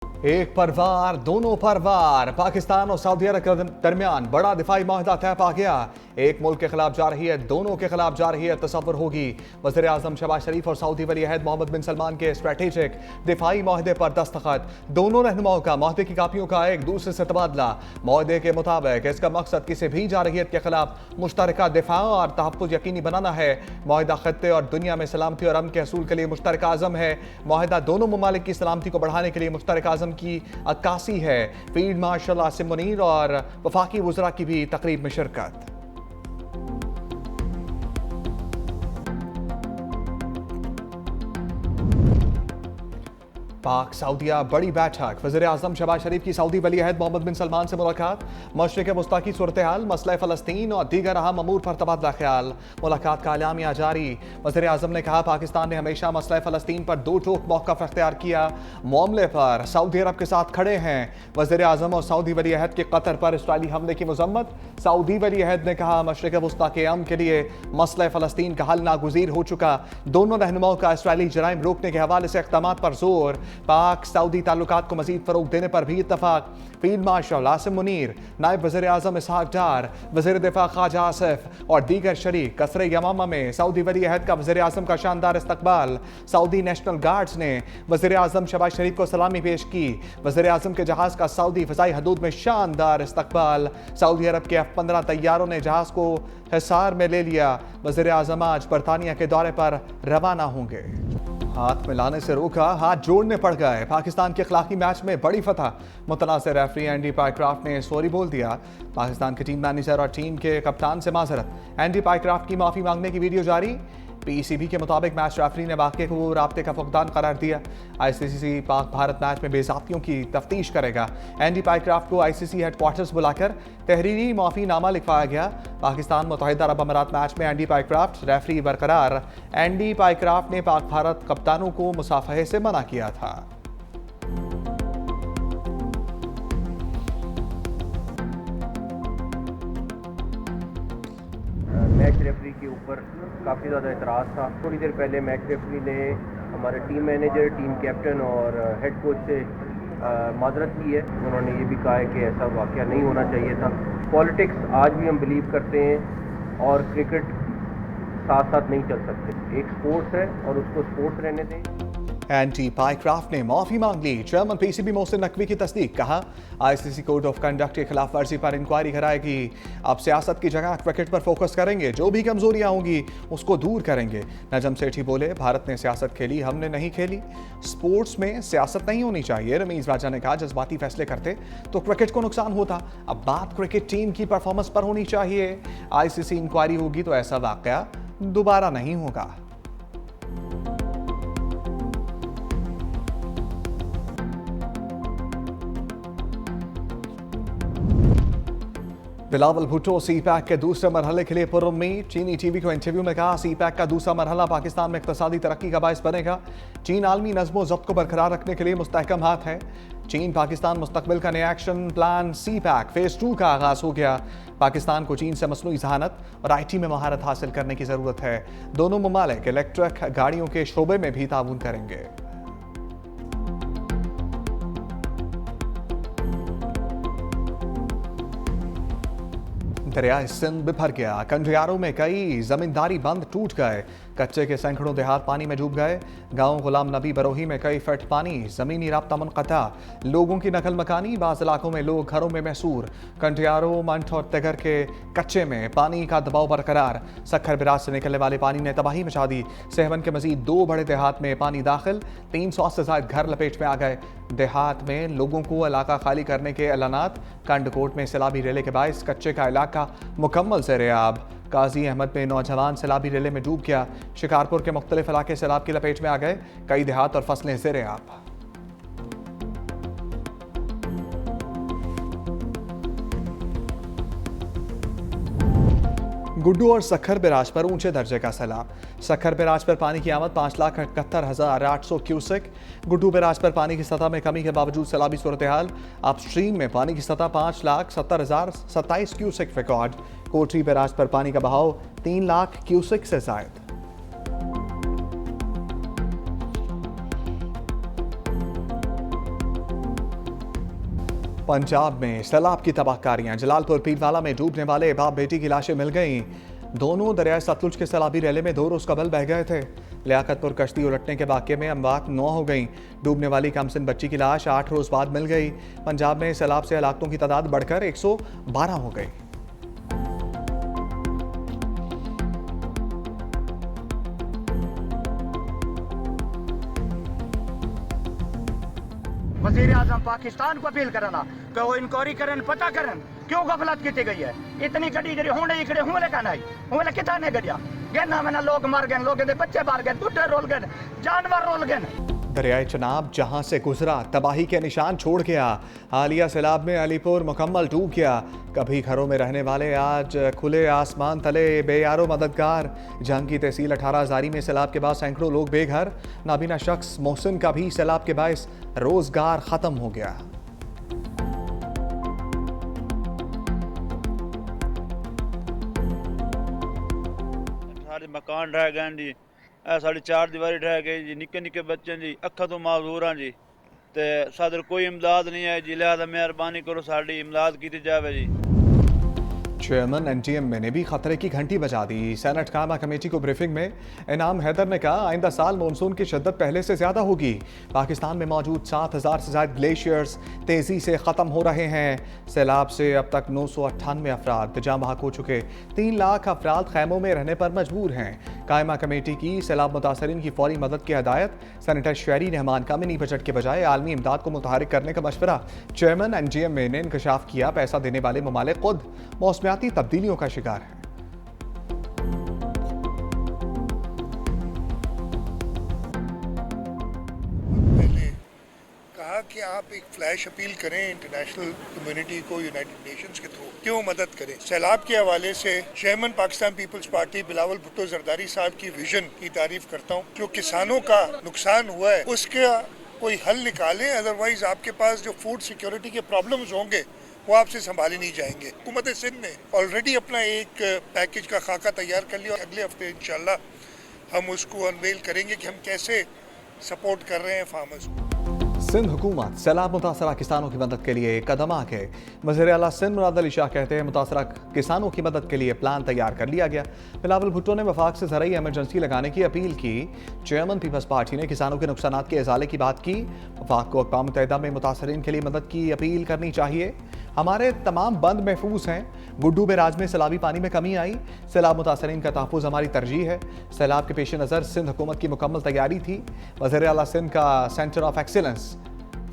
एक परवार दोनों परवार, पाकिस्तान और सऊदी अरब के दरमियान बड़ा दिफाई माहिदा तय पा गया। एक मुल्क के खिलाफ जा रही है, दोनों के खिलाफ जा रही है, तसव्वुर होगी। वज़ीर आज़म शहबाज शरीफ और सऊदी वली अहद मोहम्मद बिन सलमान के स्ट्रेटेजिक दिफाई माहिदे पर दस्तखत। दोनों रहनुमाओं का माहिदे की कापियों का एक दूसरे से तबादला। माहिदे के मुताबिक इसका मकसद किसी भी जारहियत के खिलाफ मुश्तरका दिफा और तहफ़्फ़ुज़ यकीनी बनाना है। माहिदा खत्ते और दुनिया में सलामती और अमन के हसूल के लिए मुश्तरका आज़म है। माहिदा दोनों ममालिक की सलामती को बढ़ाने के लिए मुश्तरका आज़म की अक्कासी है। फील्ड मार्शल आसिम मुनीर और वफाकी वज़रा की भी तकरीब में शिरकत। पाक सऊदिया बड़ी बैठक। वज़ीर आज़म शहबाज शरीफ की सऊदी वली अहद मोहम्मद बिन सलमान से मुलाकात। मशरिक़ वस्ता की सूरत हाल, मसला फ़लस्तीन और दीगर अहम अमूर पर तबादला ख्याल। मुलाकात का एलामिया जारी। वज़ीर आज़म ने कहा, पाकिस्तान ने हमेशा मसला फ़लस्तीन पर दो टोक मौक़िफ़ अख्तियार किया। मामले पर सऊदी अरब के साथ खड़े हैं। वज़ीर आज़म और सऊदी वली अहद के कतर पर इसराइली हमले की मज़म्मत। सऊदी वली अहद ने कहा, मशरिक़ वस्ता के अमन के लिए मसला फ़लस्तीन का हल नागुज़ीर हो चुका। दोनों रहनुमाओं का इसराइली जराइम रोकने के हवाले से इक़दामात पर जोर। पाक सऊदी ताल्लुकात को मजीद फरोग देने पर भी इत्तफाक। फील्ड मार्शल आसिम मुनीर, नायब वज़ीर आज़म इसहाक डार, वज़ीर दिफा ख्वाजा आसिफ और दीगर शरीक कसरे यमामा में सऊदी वली अहद का वज़ीर आज़म का शानदार इस्तकबाल। सऊदी नेशनल गार्ड्स ने वज़ीर आज़म शहबाज शरीफ को सलामी पेश की। वज़ीर आज़म के जहाज़ का सऊदी फ़ज़ाई हदूद में शानदार इस्तकबाल। सऊदी अरब के F-15 तैयारों ने जहाज़ को हिसार में ले लिया। वज़ीर आज़म आज बरतानिया के दौरे पर रवाना होंगे। हाथ मिलाने से रोका, हाथ जोड़ने पड़ गए। पाकिस्तान के अखलाकी मैच में बड़ी फतह। मुतनाज़िर रेफरी एंडी पाइक्राफ्ट ने सॉरी बोल दिया। पाकिस्तान के टीम मैनेजर और टीम के कप्तान से माजरत। एंडी पाइक्राफ्ट की माफ़ी मांगने की वीडियो जारी। पीसीबी के मुताबिक मैच रेफरी ने वाक़े को राब्ते का फुकदान करार दिया। आईसीसी पाक भारत मैच में बेज़ाब्तियों की तफ्तीश करेगा। एंडी पाइक्राफ्ट को आईसीसी हेडक्वार्टर्स बुलाकर तहरीरी माफ़ीनामा लिखवाया गया। पाकिस्तान मुत्तहिदा अरब अमारात मैच में एंडी पाइक्राफ्ट रेफरी बरकरार। एंडी पाइक्राफ्ट ने पाक भारत कप्तानों को मुसाफहे से मना किया था। मैच रेफरी के ऊपर काफ़ी ज़्यादा एतराज़ था। थोड़ी देर पहले मैच रेफरी ने हमारे टीम मैनेजर, टीम कैप्टन और हेड कोच से माजरत की है। उन्होंने ये भी कहा है कि ऐसा वाक़या नहीं होना चाहिए था। पॉलिटिक्स आज भी हम बिलीव करते हैं और क्रिकेट साथ साथ नहीं चल सकते। एक स्पोर्ट्स है और उसको स्पोर्ट्स रहने दें। एंटी पाइक्राफ्ट ने माफी मांग ली। चेयरमैन पीसीबी मोहसिन नकवी की तस्दीक। कहा, आईसीसी कोड ऑफ कंडक्ट की खिलाफ वर्जी पर इंक्वायरी कराएगी। अब सियासत की जगह क्रिकेट पर फोकस करेंगे। जो भी कमजोरियां होंगी उसको दूर करेंगे। नजम सेठी बोले, भारत ने सियासत खेली, हमने नहीं खेली। स्पोर्ट्स में सियासत नहीं होनी चाहिए। रमीज राजा ने कहा, जज्बाती फैसले करते तो क्रिकेट को नुकसान होता। अब बात क्रिकेट टीम की परफॉर्मेंस पर होनी चाहिए। आईसीसी इंक्वायरी होगी तो ऐसा वाकया दोबारा नहीं होगा। बिलावल भुट्टो सी पैक के दूसरे मरहले के लिए पुरुम्मीद। चीनी टीवी को इंटरव्यू में कहा, सी पैक का दूसरा मरहला पाकिस्तान में इक्तसादी तरक्की का बायस बनेगा। चीन आलमी नज़्म ज़ब्त को बरकरार रखने के लिए मुस्तहकम हाथ है। चीन पाकिस्तान मुस्तकबिल का नया action plan CPEC phase 2 का आगाज़ हो गया। पाकिस्तान को चीन से मसनूई जहानत और IT में महारत हासिल करने की ज़रूरत है। दोनों ममालिक इलेक्ट्रिक गाड़ियों के शोबे में भी ताउन करेंगे। दरिया सिंध बिफर गया। कंडियारों में कई जमींदारी बंद टूट गए। कच्चे के सैकड़ों देहात पानी में डूब गए। गांव गुलाम नबी बरोही में कई फीट पानी, जमीनी राब्ता मुनक़ता। लोगों की नकल मकानी, बाज़ इलाकों में लोग घरों में महसूर। कंडियारों, मंठ और तिगर के कच्चे में पानी का दबाव बरकरार। सक्खर बिराज से निकलने वाले पानी ने तबाही मचा दी। सेहवन के मजीद 2 बड़े देहात में पानी दाखिल। 300 से ज़ायद घर लपेट में आ गए। देहात में लोगों को इलाका खाली करने के ऐलानात। कंडकोट में सैलाबी रेले के बायस कच्चे का इलाका मुकम्मल ज़ेर-ए-आब। काजी अहमद में नौजवान सैलाबी रेले में डूब गया। शिकारपुर के मुख्तलिफ इलाके सैलाब की लपेट में आ गए। कई देहात और फसलें ज़ेर-ए-आब। गुड्डू और सक्खर बैराज पर ऊंचे दर्जे का सैलाब। सक्खर बैराज पर पानी की आमद 5,71,800 क्यूसेक। गुड्डू बैराज पर पानी की सतह में कमी के बावजूद सैलाबी सूरत हाल। अपस्ट्रीम में पानी की सतह 5,70,027 क्यूसेक रिकॉर्ड। कोटरी बैराज पर पानी का बहाव 3 लाख क्यूसेक से जायद। पंजाब में सैलाब की तबाहकारियां, जलालपुर पीरवाला में डूबने वाले बाप बेटी की लाशें मिल गईं। दोनों दरियाए सतलुज के सैलाबी रैले में 2 रोज कबल बह गए थे। लियाकतपुर कश्ती उलटने के वाक़े में अमवात 9 हो गईं। डूबने वाली कमसिन बच्ची की लाश 8 रोज बाद मिल गई। पंजाब में सैलाब से हलाकतों की तादाद बढ़कर 112 हो गई। वज़ीर आज़म पाकिस्तान को अपील करना कि वो इंक्वायरी करन, पता करन क्यों गफलत की गई है। इतनी गड्डी जरी होने इकड़े हुए का नहीं हुए किता ने गड्डिया गन्ना में लोग मर गए, लोगों के बच्चे मार गए, बुढ़े रोल गए, जानवर रोल गए। दरियाए चनाब जहां से गुजरा तबाही के निशान छोड़ गया। हालिया सैलाब में अलीपुर मुकम्मल डूब गया। कभी घरों में रहने वाले आज खुले आसमान तले बेयारो मददगार। जंग की तहसील 18 हज़ारी में सैलाब के बाद सैकड़ों लोग बेघर। नाबीना शख्स मोहसिन का भी सैलाब के बायस रोजगार खत्म हो गया। मकान ढह गए जी, साड़ी 4 दीवारी ढह गई जी, निक्के निक्के बच्चे जी, अखा तो माजूर हैं जी, ते सादर कोई इमदाद नहीं है जी, लिहाजा मेहरबानी करो साड़ी इमदाद की जावे जी। चेयरमैन NTM ने भी खतरे की घंटी बजा दी। सेनेट कायमा कमेटी को ब्रीफिंग में इनाम हैदर ने कहा आइंदा साल मानसून की शिद्दत पहले से ज्यादा होगी। पाकिस्तान में मौजूद 7,000 से ज्यादा ग्लेशियर्स तेजी से खत्म हो रहे हैं। सैलाब से अब तक 998 अफराद जाँ बहक हो चुके। 3 लाख अफराद खैमों में रहने पर मजबूर हैं। कायमा कमेटी की सैलाब मुतासरीन की फौरी मदद की हदायत। सेनेटर शहरी रहमान का मिनी बजट के बजाय आलमी इमदाद को मुतहरिक करने का मशवरा। चेयरमैन NTM ने इंकशाफ किया पैसा देने वाले ममालिक खुद मौसमियाती तब्दीलियों का शिकार है। पहले कहा कि आप एक फ्लैश अपील करें इंटरनेशनल कम्युनिटी को, यूनाइटेड नेशंस के थ्रू क्यों मदद करें। सैलाब के हवाले से चेयरमैन पाकिस्तान पीपल्स पार्टी बिलावल भुट्टो जरदारी साहब की विजन की तारीफ करता हूँ। जो किसानों का नुकसान हुआ है उसका कोई हल निकालें, अदरवाइज आपके पास जो फूड सिक्योरिटी के प्रॉब्लम्स होंगे वो आपसे संभाले नहीं जाएंगे। हुकूमत सिंध ने ऑलरेडी अपना एक पैकेज का खाका तैयार कर लिया और अगले हफ्ते इंशाल्लाह हम उसको अनवेल करेंगे कि हम कैसे सपोर्ट कर रहे हैं फार्मर्स को। सिंध हुकूमत सैलाब मुतासरा किसानों की मदद के लिए कदम आगे। वज़ीर आला सिंध मुराद अली शाह कहते हैं मुतासरा किसानों की मदद के लिए प्लान तैयार कर लिया गया। बिलावल भुट्टो ने वफाक से ज़रूरी एमरजेंसी लगाने की अपील की। चेयरमैन पीपल्स पार्टी ने किसानों के नुकसानात के इजाले की बात की। वफाक को अक़वाम मुत्तहिदा में मुतासरीन के लिए मदद की अपील करनी चाहिए। हमारे तमाम बंद महफूज हैं। गुड्डू बैराज में सैलाबी पानी में कमी आई। सैलाब मुतासरीन का तहफ़्फ़ुज़ हमारी तरजीह है। सैलाब के पेश नज़र सिंध हुकूमत की मुकम्मल तैयारी थी। वज़ीर आला सिंध का centre of excellence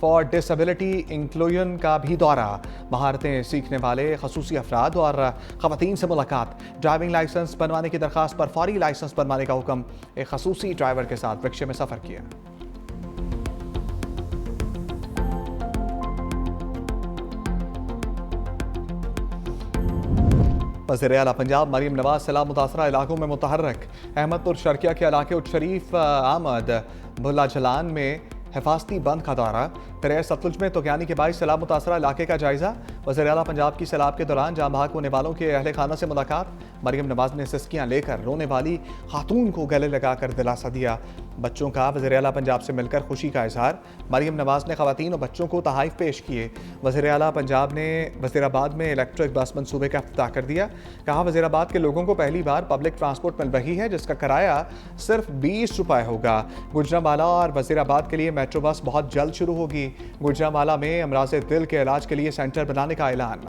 for disability inclusion का भी दौरा। महारतें सीखने वाले खसूसी अफराद और ख़वातीन से मुलाकात। ड्राइविंग लाइसेंस बनवाने की दरख्वास्त पर फौरी लाइसेंस बनवाने का हुक्म। एक खसूसी ड्राइवर के साथ रिक्शे में सफ़र किया। वज़ीर आला पंजाब मरीम नवाज सैलाब मुतासरा इलाकों में मुतहर्रिक। अहमदपुर शर्किया के इलाके उच्च शरीफ आमद भुल्ला जलान में हिफाजती बंद का दौरा। दरिया सतलुज में तोगयानी के बाइस सैलाब मुतासरा इलाके का जायजा। वज़ीर आला पंजाब की सैलाब के दौरान जाँ बहक होने वालों के अहले खाना से मुलाकात। मरीम नवाज ने सिस्कियाँ लेकर रोने वाली खातून को गले लगाकर दिलासा दिया। बच्चों का वज़ीर आला पंजाब से मिलकर खुशी का इजहार। मरीम नवाज ने ख़वातीन और बच्चों को तहाइफ पेश किए। वज़ीर आला पंजाब ने वज़ीराबाद में इलेक्ट्रिक बस मनसूबे का इफ्तिताह कर दिया। कहा वज़ीराबाद के लोगों को पहली बार पब्लिक ट्रांसपोर्ट मिल रही है जिसका किराया सिर्फ 20 रुपये होगा। गुजरांवाला और वज़ीराबाद के लिए मेट्रो बस बहुत जल्द शुरू होगी। गुजरांवाला में अमराज़ दिल के इलाज के लिए सेंटर बनाने का ऐलान।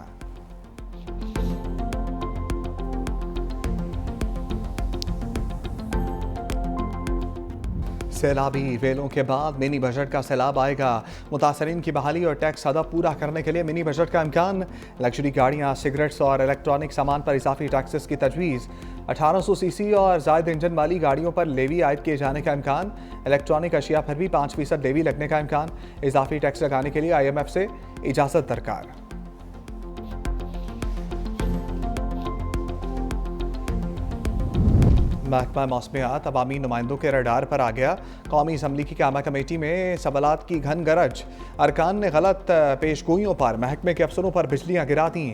सैलाबी रेलों के बाद मिनी बजट का सैलाब आएगा। मुतासरीन की बहाली और टैक्स अदा पूरा करने के लिए मिनी बजट का इम्कान। लग्जरी गाड़ियाँ, सिगरेट्स और इलेक्ट्रॉनिक सामान पर इजाफी टैक्सेस की तजवीज़। 1800 सीसी और ज़ायद इंजन वाली गाड़ियों पर लेवी आयद किए जाने का इम्कान। इलेक्ट्रॉनिक अशिया पर भी 5% लेवी लगने का इम्कान। इजाफी टैक्स लगाने के लिए IMF से इजाज़त दरकार। महकमा मौसमियात अवामी नुमाइंदों के रडार पर आ गया। कौमी असम्बली की कायमा कमेटी में सवालात की घन गरज। अरकान ने गलत पेशगोइयों पर महकमे के अफसरों पर बिजलियाँ गिरा दी।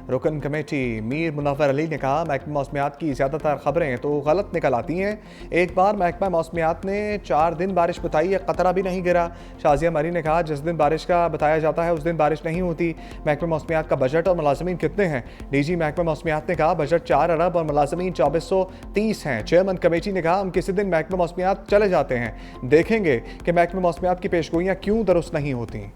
रुकन कमेटी मीर मुनव्वर अली ने कहा, महकमा मौसमियात की ज़्यादातर खबरें तो गलत निकल आती हैं। एक बार महकमा मौसमियात ने 4 दिन बारिश बताई, एक कतरा भी नहीं गिरा। शाजिया मरी ने कहा, जिस दिन बारिश का बताया जाता है उस दिन बारिश नहीं होती। महकमा मौसमियात का बजट और मुलाजमीन कितने हैं? डीजी महकमा मौसमियात ने कहा, बजट 4 अरब और मुलाजमीन 2430 हैं। चेयरमैन कमेटी ने कहा, हम किसी दिन महकमा मौसमियात चले जाते हैं, देखेंगे कि महकमा मौसमियात की पेशगोइयाँ क्यों दुरुस्त नहीं होती।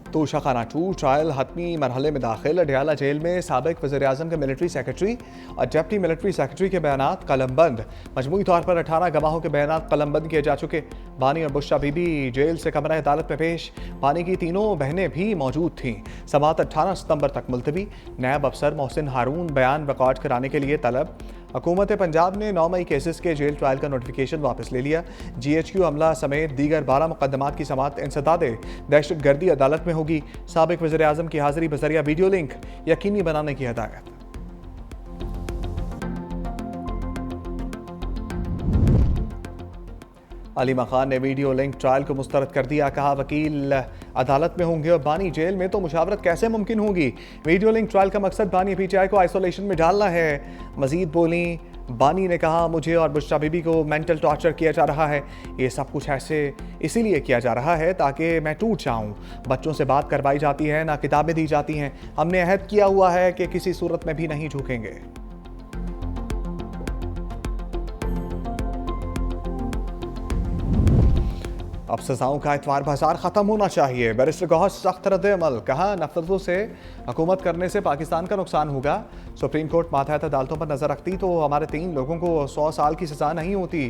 तोशाखाना 2 ट्रायल हतमी मरहले में दाखिल। अडयाला जेल में साबिक वज़ीर-ए-आज़म के मिलिट्री सेक्रेटरी और डिप्टी मिलिट्री सेक्रेटरी के बयानात कलमबंद। मजमूई तौर पर 18 गवाहों के बयानात कलमबंद किए जा चुके। बानी और बुशरा बीबी जेल से कमरा अदालत में पेश। बानी की तीनों बहनें भी मौजूद थीं। समाअत 18 सितंबर तक मुलतवी। नायब अफसर मोहसिन हारून बयान रिकॉर्ड कराने के लिए तलब। हुकूमत पंजाब ने 9 मई केसेस के जेल ट्रायल का नोटिफिकेशन वापस ले लिया। GHQ हमला समेत दीगर 12 मुकदमात की समाअत इंसदादे दहशत गर्दी अदालत में होगी। साबिक वज़ीर-ए-आज़म की हाजिरी बज़रिया वीडियो लिंक यकीनी बनाने की हदायत। अलीमा खान ने वीडियो लिंक ट्रायल को मुस्तरद कर दिया। कहा, वकील अदालत में होंगे और बानी जेल में, तो मुशावरत कैसे मुमकिन होगी? वीडियो लिंक ट्रायल का मकसद बानी PTI को आइसोलेशन में डालना है। मजीद बोली, बानी ने कहा, मुझे और बुशरा बीबी को मेंटल टॉर्चर किया जा रहा है। ये सब कुछ ऐसे इसीलिए किया जा रहा है ताकि मैं टूट जाऊं। बच्चों से बात करवाई जाती है, ना किताबें दी जाती हैं। हमने अहद किया हुआ है कि किसी सूरत में भी नहीं झुकेंगे। अब सजाओं का एतवार बाजार ख़त्म होना चाहिए। बैरिस्टर गौहर सख्त रद्द-ए-अमल। कहा, नफरतों से हुकूमत करने से पाकिस्तान का नुकसान होगा। सुप्रीम कोर्ट मातहत अदालतों पर नज़र रखती तो हमारे 3 लोगों को 100 साल की सज़ा नहीं होती।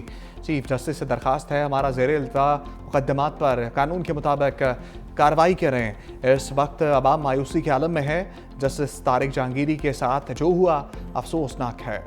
चीफ जस्टिस से दरख्वास्त है, हमारा ज़ेर-ए-इल्तवा मुकदमात पर कानून के मुताबिक कार्रवाई करें। इस वक्त अवाम मायूसी के आलम में है। जस्टिस तारिक जहांगीरी के साथ जो हुआ अफसोसनाक है।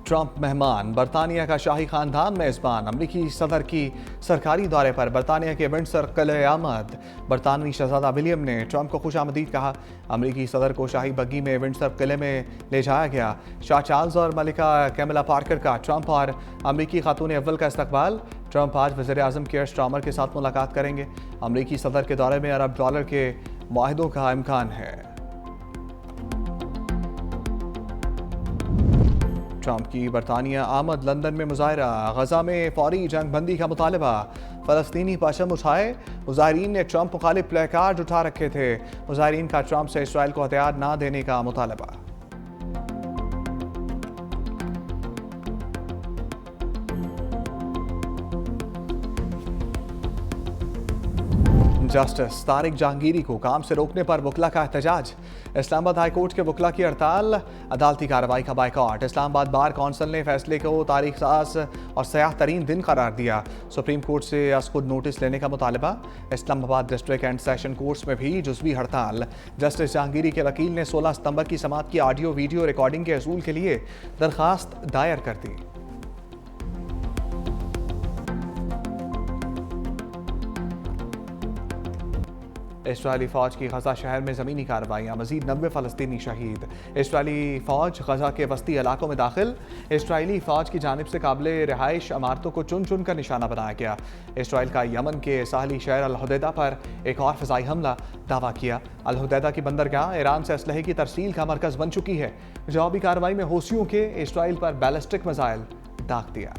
ट्रंप मेहमान। बरतानिया का शाही खानदान मेज़बान। अमरीकी सदर की सरकारी दौरे पर बरतानिया के विंडसर किले आमद। बरतानवी शहजादा विलियम ने ट्रंप को खुशामदीद कहा। अमरीकी सदर को शाही बग्गी में विंडसर किले में ले जाया गया। शाह चार्ल्स और मलिका कैमिला पार्कर का ट्रंप और अमरीकी खातून अव्वल का इस्तकबाल। ट्रंप आज वज़ीर-ए-आज़म केयर स्टार्मर के साथ मुलाकात करेंगे। अमरीकी सदर के दौरे में अरब डॉलर के मुआहदों का इम्कान है। ट्रंप की बरतानिया आमद। लंदन में मुजाहरा। गजा में फौरी जंग बंदी का मुतालबा। फ़लस्तीनी परचम उठाए। मुजाहिरीन ने ट्रंप मुखालिफ प्लेकार्ड उठा रखे थे। मुजाहिरीन का ट्रंप से इसराइल को हथियार ना देने का मुतालबा। जस्टिस तारिक जहांगीरी को काम से रोकने पर वकला का एहतजाज। इस्लामाबाद हाई कोर्ट के वकला की हड़ताल, अदालती कार्रवाई का बायकॉट। इस्लामाबाद बार कौंसिल ने फैसले को तारीख साज और सयाह तरीन दिन करार दिया। सुप्रीम कोर्ट से खुद नोटिस लेने का मुतालबा। Islamabad district and session courts में भी जुज़वी हड़ताल। जस्टिस जहांगीरी के वकील ने 16 सितंबर की समाअत की ऑडियो वीडियो रिकॉर्डिंग के असूल के लिए दरख्वास्त दायर कर दी। इसराइली फ़ौज की गजा शहर में ज़मीनी कार्रवाइयाँ। मज़ीद 90 फ़लस्तीनी शहीद। इसराइली फ़ौज गजा के वस्ती इलाकों में दाखिल। इसराइली फ़ौज की जानिब से काबिले रिहाइश इमारतों को चुन चुन कर निशाना बनाया गया। इसराइल का यमन के साहली शहर अल-हुदैदा पर एक और फ़िज़ाई हमला दावा किया। अल-हुदैदा की बंदरगाह ईरान से असलहे की तरसील का मरकज़ बन चुकी है। जवाबी कार्रवाई में हौसियों के इसराइल पर बैलिस्टिक मिसाइल दाग दिया।